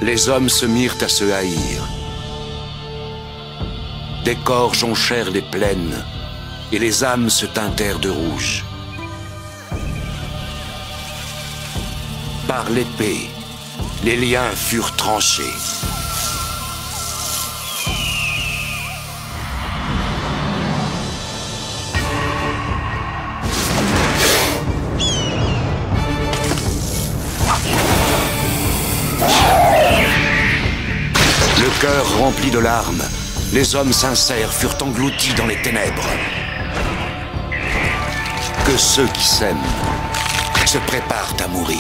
Les hommes se mirent à se haïr. Des corps jonchèrent les plaines, et les âmes se teintèrent de rouge. Par l'épée, les liens furent tranchés. Le cœur rempli de larmes, les hommes sincères furent engloutis dans les ténèbres. Que ceux qui s'aiment se préparent à mourir.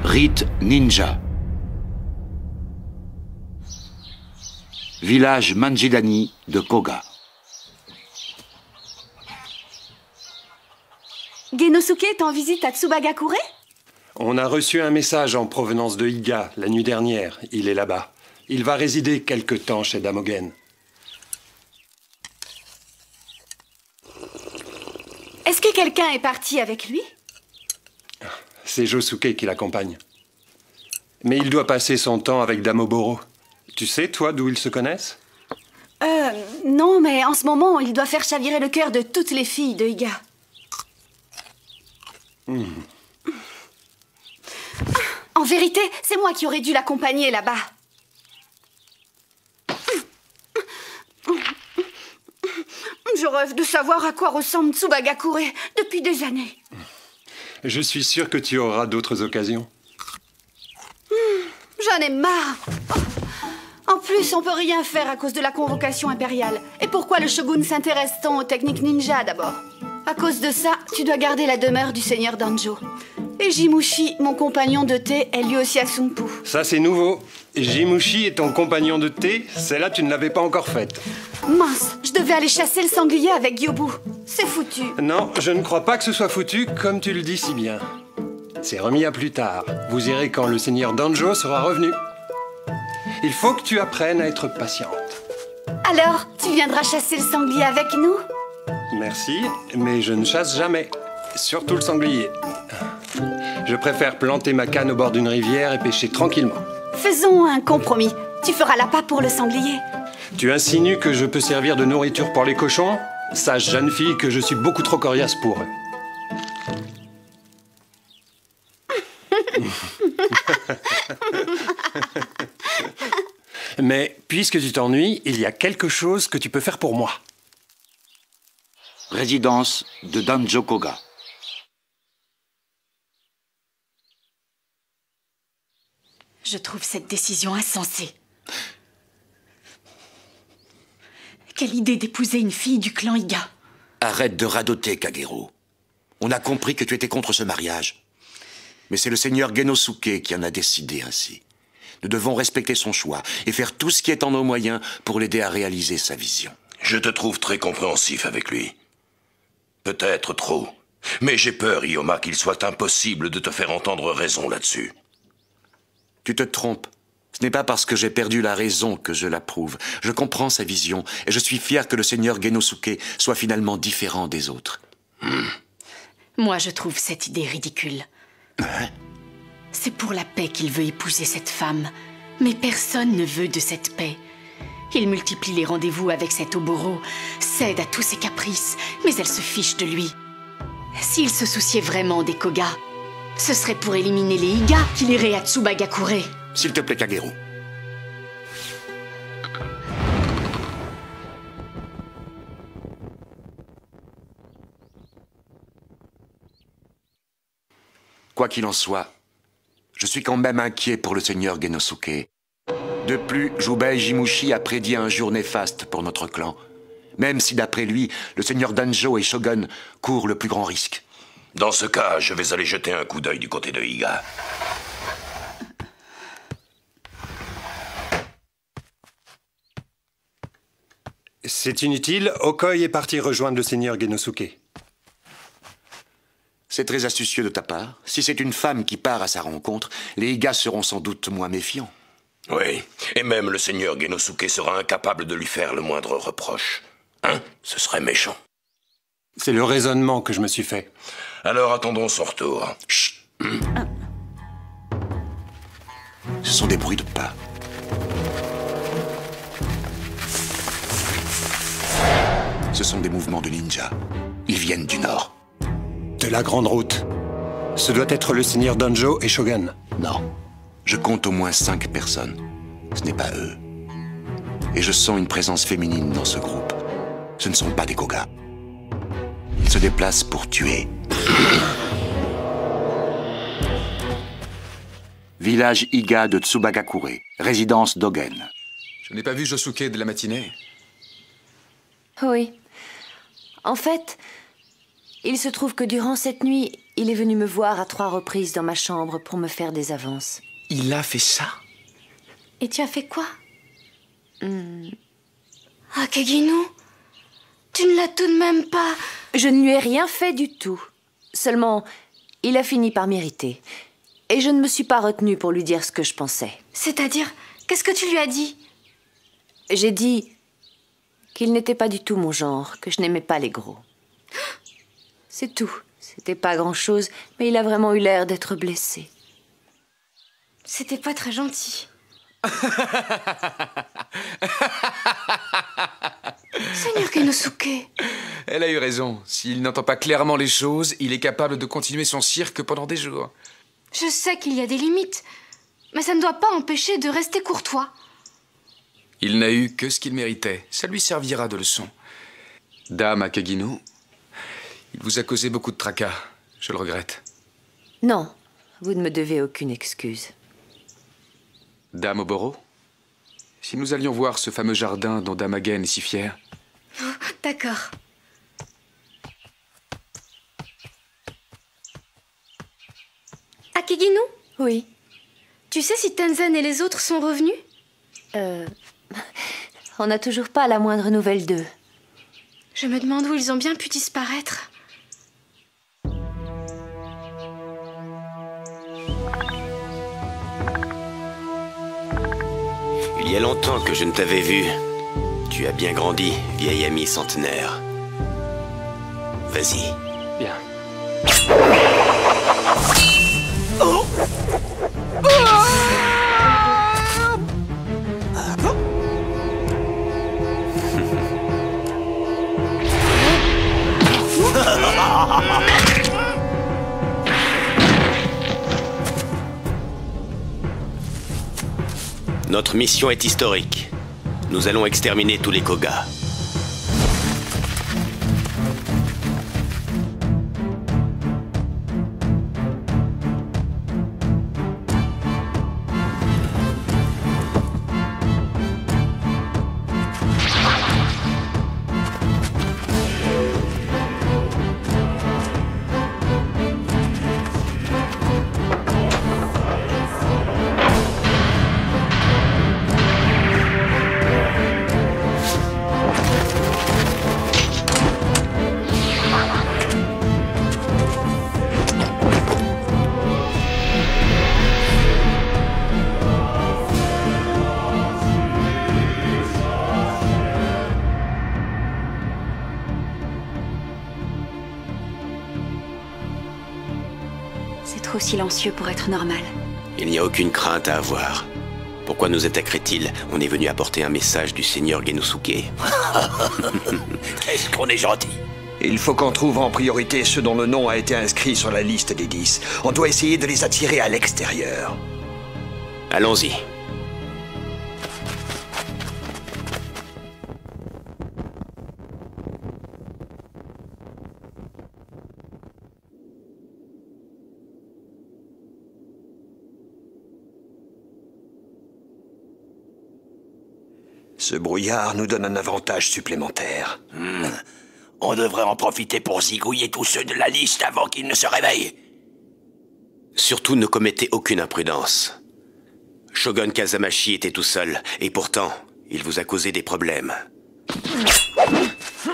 Rite ninja. Village Manjidani de Koga. Genosuke est en visite à Tsubagakure? On a reçu un message en provenance de Iga la nuit dernière. Il est là-bas. Il va résider quelque temps chez Damogen. Est-ce que quelqu'un est parti avec lui? C'est Josuke qui l'accompagne. Mais il doit passer son temps avec Damoboro. Tu sais, toi, d'où ils se connaissent? Non, mais en ce moment, il doit faire chavirer le cœur de toutes les filles de Iga. En vérité, c'est moi qui aurais dû l'accompagner là-bas. Je rêve de savoir à quoi ressemble Tsubagakure depuis des années. Je suis sûr que tu auras d'autres occasions. J'en ai marre. En plus, on peut rien faire à cause de la convocation impériale. Et pourquoi le shogun s'intéresse tant aux techniques ninja d'abord? À cause de ça, tu dois garder la demeure du seigneur Danjo. Et Jimushi, mon compagnon de thé, est lui aussi à Sumpu. Ça, c'est nouveau. Jimushi est ton compagnon de thé. Celle-là, tu ne l'avais pas encore faite. Mince, je devais aller chasser le sanglier avec Gyobu. C'est foutu. Non, je ne crois pas que ce soit foutu, comme tu le dis si bien. C'est remis à plus tard. Vous irez quand le seigneur Danjo sera revenu. Il faut que tu apprennes à être patiente. Alors, tu viendras chasser le sanglier avec nous? Merci, mais je ne chasse jamais. Surtout le sanglier. Je préfère planter ma canne au bord d'une rivière et pêcher tranquillement. Faisons un compromis. Tu feras l'appât pour le sanglier. Tu insinues que je peux servir de nourriture pour les cochons? Sache, jeune fille, que je suis beaucoup trop coriace pour eux. Mais puisque tu t'ennuies, il y a quelque chose que tu peux faire pour moi. Résidence de Danjo Koga. Je trouve cette décision insensée. Quelle idée d'épouser une fille du clan Iga. Arrête de radoter, Kagero. On a compris que tu étais contre ce mariage. Mais c'est le seigneur Genosuke qui en a décidé ainsi. Nous devons respecter son choix et faire tout ce qui est en nos moyens pour l'aider à réaliser sa vision. Je te trouve très compréhensif avec lui. Peut-être trop. Mais j'ai peur, Ioma, qu'il soit impossible de te faire entendre raison là-dessus. Tu te trompes. Ce n'est pas parce que j'ai perdu la raison que je l'approuve. Je comprends sa vision et je suis fier que le seigneur Genosuke soit finalement différent des autres. Moi, je trouve cette idée ridicule. C'est pour la paix qu'il veut épouser cette femme. Mais personne ne veut de cette paix. Il multiplie les rendez-vous avec cet Oboro, cède à tous ses caprices, mais elle se fiche de lui. S'il se souciait vraiment des Koga, ce serait pour éliminer les Iga qu'il irait à Tsubagakure. S'il te plaît, Kageru. Quoi qu'il en soit, je suis quand même inquiet pour le seigneur Genosuke. De plus, Jubei Jimushi a prédit un jour néfaste pour notre clan. Même si d'après lui, le seigneur Danjo et Shogun courent le plus grand risque. Dans ce cas, je vais aller jeter un coup d'œil du côté de Iga. C'est inutile, Okoi est parti rejoindre le seigneur Genosuke. C'est très astucieux de ta part. Si c'est une femme qui part à sa rencontre, les Iga seront sans doute moins méfiants. Oui, et même le seigneur Genosuke sera incapable de lui faire le moindre reproche. Hein? Ce serait méchant. C'est le raisonnement que je me suis fait. Alors attendons son retour. Chut. Ce sont des bruits de pas. Ce sont des mouvements de ninja. Ils viennent du nord. De la grande route. Ce doit être le seigneur Danjo et Shogun. Non. Je compte au moins 5 personnes. Ce n'est pas eux. Et je sens une présence féminine dans ce groupe. Ce ne sont pas des Koga. Ils se déplacent pour tuer. Village Iga de Tsubagakure, résidence Dogen. Je n'ai pas vu Josuke de la matinée. Oui. En fait, il se trouve que durant cette nuit, il est venu me voir à 3 reprises dans ma chambre pour me faire des avances. Il a fait ça? Et tu as fait quoi? Ah, Kaginu, tu ne l'as tout de même pas... Je ne lui ai rien fait du tout. Seulement, il a fini par m'irriter. Et je ne me suis pas retenue pour lui dire ce que je pensais. C'est-à-dire, qu'est-ce que tu lui as dit? J'ai dit qu'il n'était pas du tout mon genre, que je n'aimais pas les gros. C'est tout. C'était pas grand-chose, mais il a vraiment eu l'air d'être blessé. C'était pas très gentil. Seigneur Genosuke. Elle a eu raison. S'il n'entend pas clairement les choses, il est capable de continuer son cirque pendant des jours. Je sais qu'il y a des limites, mais ça ne doit pas empêcher de rester courtois. Il n'a eu que ce qu'il méritait. Ça lui servira de leçon. Dame Akagino, il vous a causé beaucoup de tracas. Je le regrette. Non, vous ne me devez aucune excuse. Dame Oboro, si nous allions voir ce fameux jardin dont Dame Agen est si fière. Oh, d'accord. Akeginu, Oui. tu sais si Tenzen et les autres sont revenus? On n'a toujours pas la moindre nouvelle d'eux. Je me demande où ils ont bien pu disparaître. Il y a longtemps que je ne t'avais vu. Tu as bien grandi, vieil ami centenaire. Vas-y. Bien. Notre mission est historique. Nous allons exterminer tous les Koga. C'est trop silencieux pour être normal. Il n'y a aucune crainte à avoir. Pourquoi nous attaquerait-il? On est venu apporter un message du seigneur Genosuke. Est-ce qu'on est gentil? Il faut qu'on trouve en priorité ceux dont le nom a été inscrit sur la liste des 10. On doit essayer de les attirer à l'extérieur. Allons-y. Ce brouillard nous donne un avantage supplémentaire. On devrait en profiter pour zigouiller tous ceux de la liste avant qu'ils ne se réveillent. Surtout ne commettez aucune imprudence. Shogun Kazamashi était tout seul, et pourtant, il vous a causé des problèmes.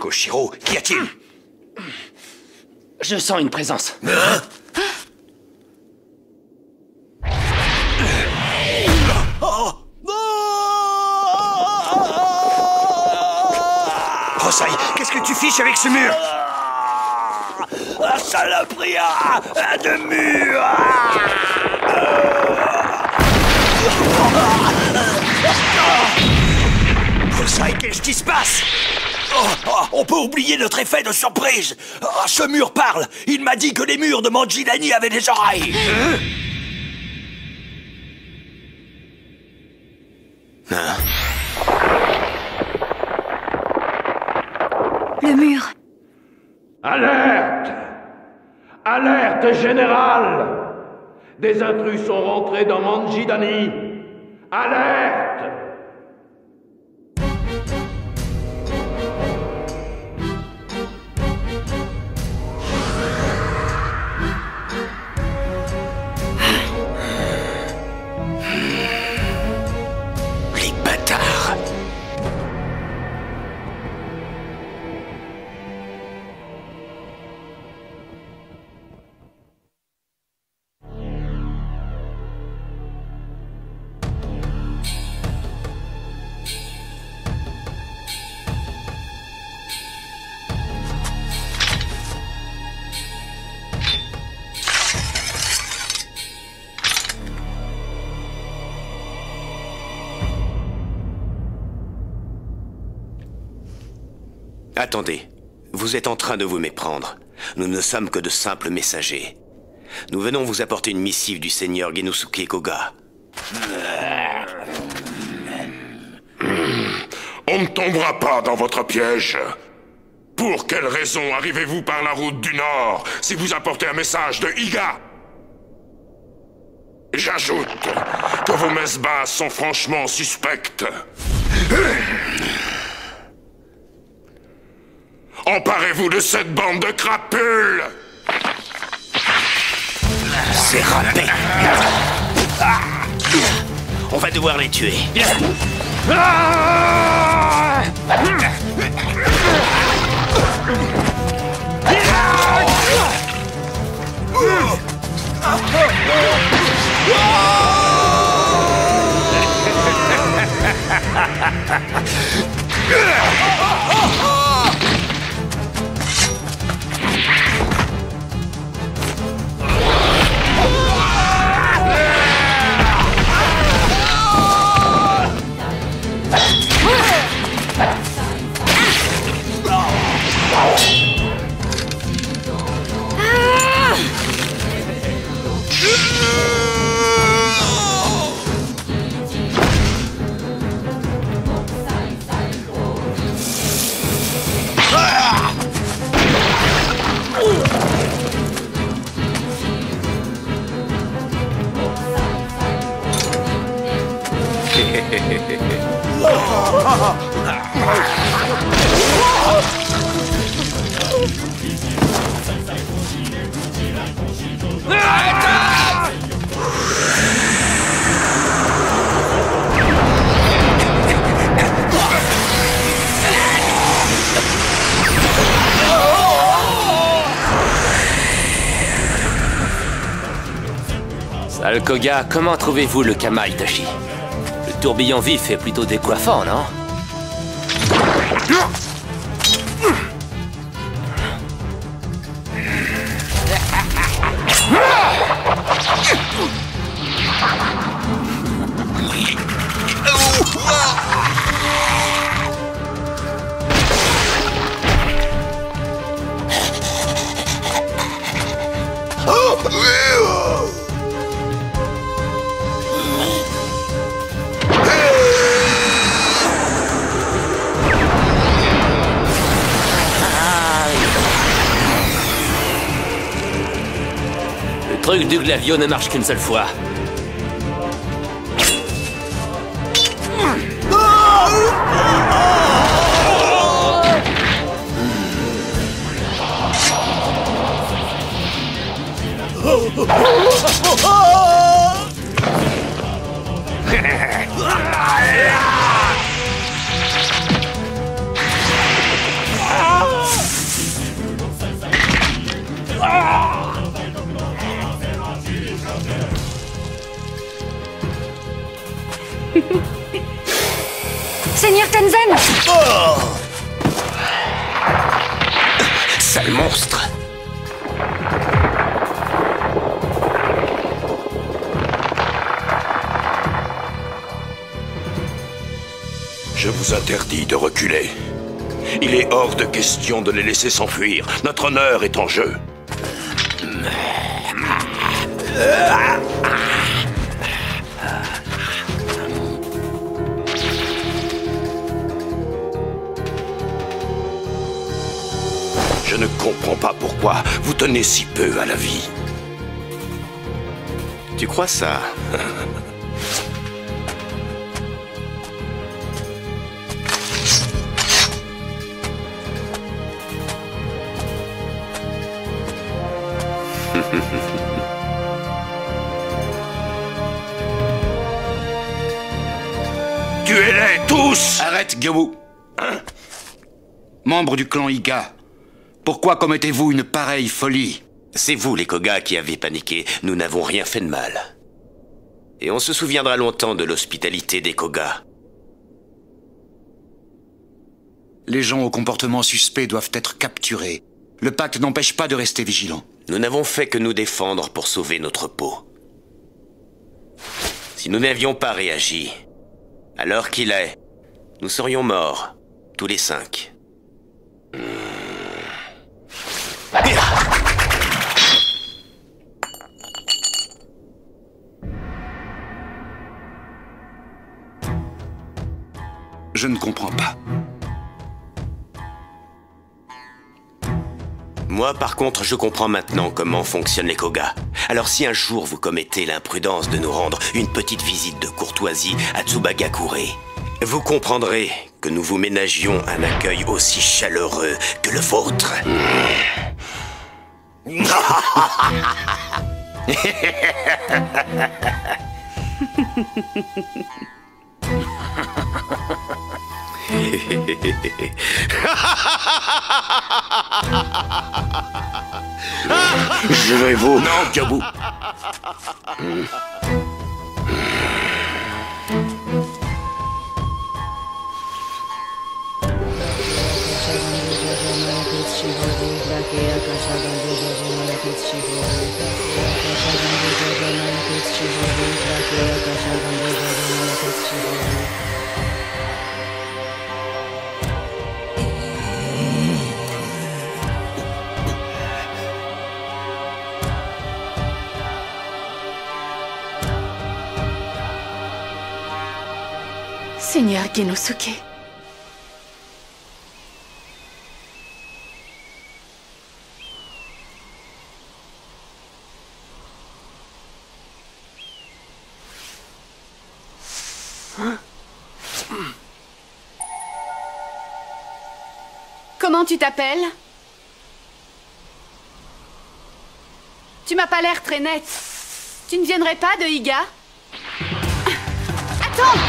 Koshiro, qu'y a-t-il? Je sens une présence. Rosai, qu'est-ce que tu fiches avec ce mur? Ah, saloperie, de mur. Rosai, qu'est-ce qui se passe? On peut oublier notre effet de surprise. Ce mur parle. Il m'a dit que les murs de Manjidani avaient des oreilles. Hein? Le mur. Alerte! Alerte générale! Des intrus sont rentrés dans Manjidani. Alerte! Les bâtards! Attendez, vous êtes en train de vous méprendre. Nous ne sommes que de simples messagers. Nous venons vous apporter une missive du seigneur Genosuke Koga. On ne tombera pas dans votre piège. Pour quelle raison arrivez-vous par la route du Nord si vous apportez un message de Iga? J'ajoute que vos messes basses sont franchement suspectes. Emparez-vous de cette bande de crapules! C'est râpé. On va devoir les tuer. Sale Koga, comment trouvez-vous le Kama Itachi? Le tourbillon vif est plutôt décoiffant, non? truc du glavio ne marche qu'une seule fois. Seigneur Tenzin! Oh! Sale monstre! Je vous interdis de reculer. Il est hors de question de les laisser s'enfuir. Notre honneur est en jeu. Je ne comprends pas pourquoi vous tenez si peu à la vie. Tu crois ça? Tuez-les tous! Arrête, Gyawu. Hein? Membre du clan Iga, pourquoi commettez-vous une pareille folie? C'est vous, les Koga, qui avez paniqué. Nous n'avons rien fait de mal. Et on se souviendra longtemps de l'hospitalité des Koga. Les gens au comportement suspect doivent être capturés. Le pacte n'empêche pas de rester vigilant. Nous n'avons fait que nous défendre pour sauver notre peau. Si nous n'avions pas réagi, à l'heure qu'il est, nous serions morts, tous les 5. Je ne comprends pas. Moi, par contre, je comprends maintenant comment fonctionnent les Koga. Alors si un jour vous commettez l'imprudence de nous rendre une petite visite de courtoisie à Tsubagakure, vous comprendrez que nous vous ménagions un accueil aussi chaleureux que le vôtre. Je vais vous... Non, Gyawu. Seigneur Genosuke. Comment tu t'appelles? Tu m'as pas l'air très nette. Tu ne viendrais pas de Iga? Attends!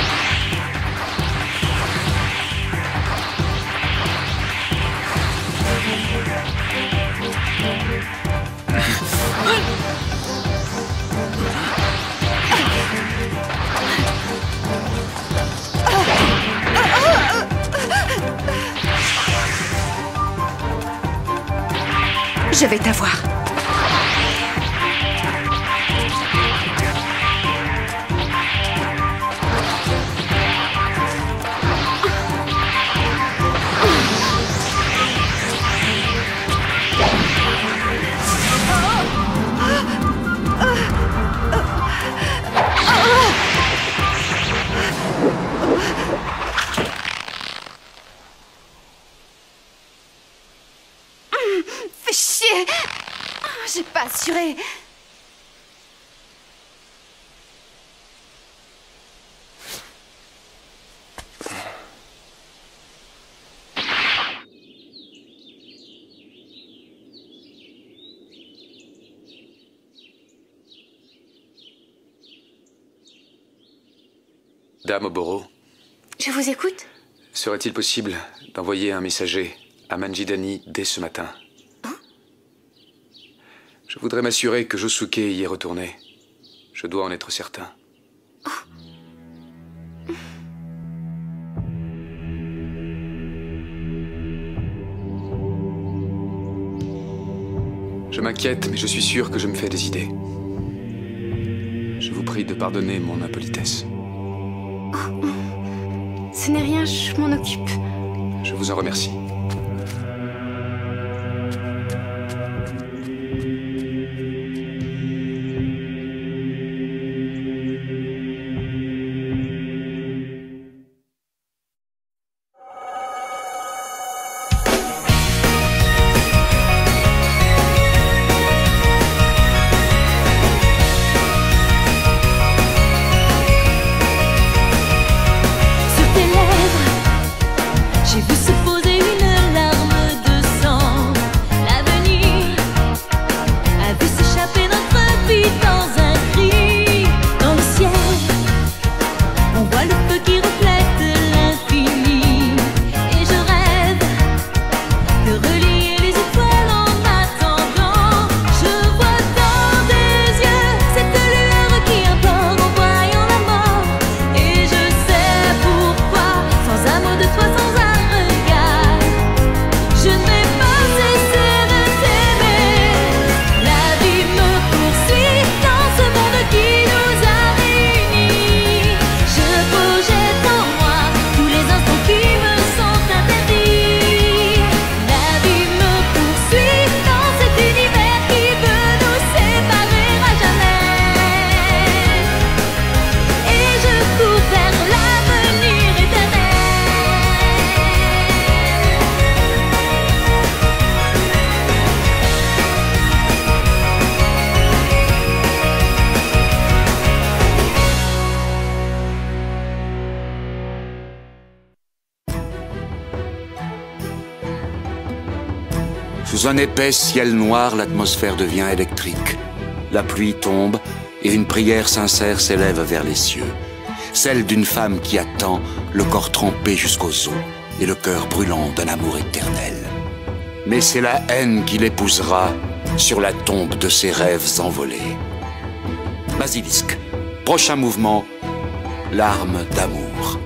Je vais t'avoir. Fais chier! Dame Oboro, Je vous écoute. serait-il possible d'envoyer un messager à Manjidani dès ce matin? Je voudrais m'assurer que Josuke y est retourné. Je dois en être certain. Je m'inquiète, mais je suis sûr que je me fais des idées. Je vous prie de pardonner mon impolitesse. Ce n'est rien, je m'en occupe. Je vous en remercie. J'ai vu se poser une larme de sang. L'avenir a vu s'échapper notre vie dans un cri. Dans le ciel, on voit le feu qui reflète l'infini. Et je rêve de relier les étoiles en attendant. Je vois dans des yeux cette lueur qui implore en voyant la mort. Et je sais pourquoi, sans un mot de toi, sans un je n'ai pas cessé de t'aimer. La vie me poursuit dans ce monde qui nous a réunis. Je projette en moi tous les instants qui me sont interdits. La vie me poursuit dans cet univers qui veut nous séparer à jamais. Et je cours vers l'avenir éternel. Sous un épais ciel noir, l'atmosphère devient électrique. La pluie tombe et une prière sincère s'élève vers les cieux. Celle d'une femme qui attend, le corps trempé jusqu'aux os et le cœur brûlant d'un amour éternel. Mais c'est la haine qui l'épousera sur la tombe de ses rêves envolés. Basilisque, prochain mouvement, l'arme d'amour.